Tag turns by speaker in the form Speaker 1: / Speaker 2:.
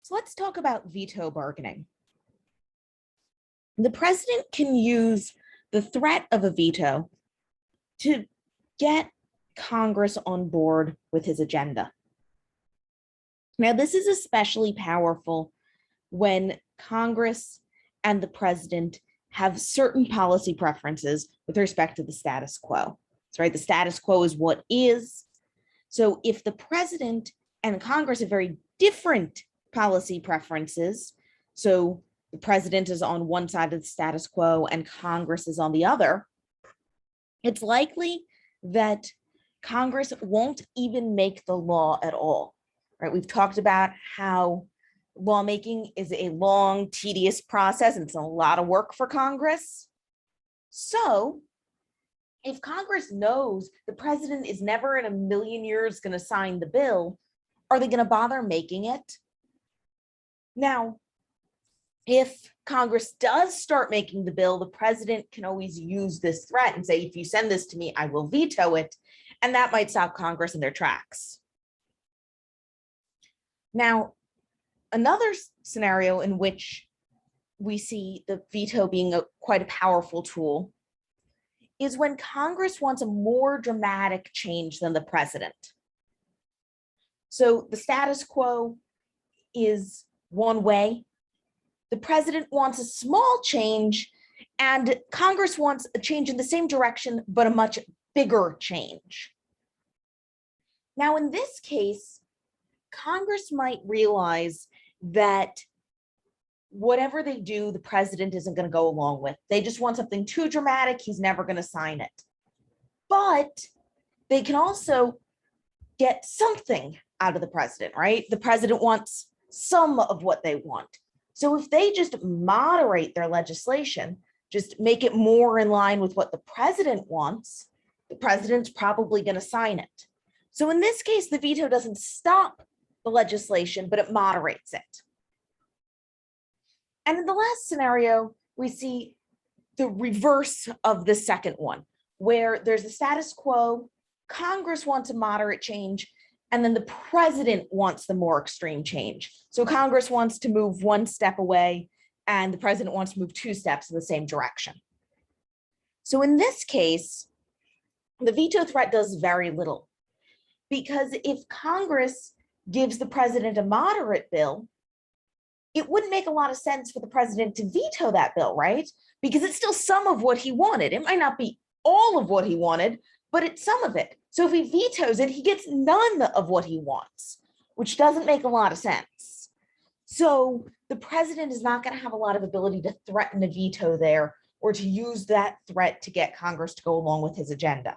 Speaker 1: So let's talk about veto bargaining. The president can use the threat of a veto to get Congress on board with his agenda. Now, this is especially powerful when Congress and the president have certain policy preferences with respect to the status quo. That's right. The status quo is what is. So if the president and Congress have very different policy preferences, so the president is on one side of the status quo and Congress is on the other, it's likely that Congress won't even make the law at all, right? We've talked about how lawmaking is a long, tedious process, and it's a lot of work for Congress. So if Congress knows the president is never in a million years going to sign the bill, are they going to bother making it? Now, if Congress does start making the bill, the president can always use this threat and say, if you send this to me, I will veto it. And that might stop Congress in their tracks. Now, another scenario in which we see the veto being quite a powerful tool is when Congress wants a more dramatic change than the president. So the status quo is one way. The president wants a small change, and Congress wants a change in the same direction, but a much bigger change. Now, in this case, Congress might realize that whatever they do, the president isn't going to go along with. They just want something too dramatic. He's never going to sign it. But they can also get something out of the president, right? The president wants some of what they want. So if they just moderate their legislation, just make it more in line with what the president wants, the president's probably going to sign it. So in this case, the veto doesn't stop the legislation, but it moderates it. And in the last scenario, we see the reverse of the second one, where there's a status quo, Congress wants a moderate change, and then the president wants the more extreme change. So Congress wants to move one step away, and the president wants to move two steps in the same direction. So in this case, the veto threat does very little, because if Congress gives the president a moderate bill, it wouldn't make a lot of sense for the president to veto that bill, right? Because it's still some of what he wanted. It might not be all of what he wanted, but it's some of it. So if he vetoes it, he gets none of what he wants, which doesn't make a lot of sense. So the president is not going to have a lot of ability to threaten a veto there or to use that threat to get Congress to go along with his agenda.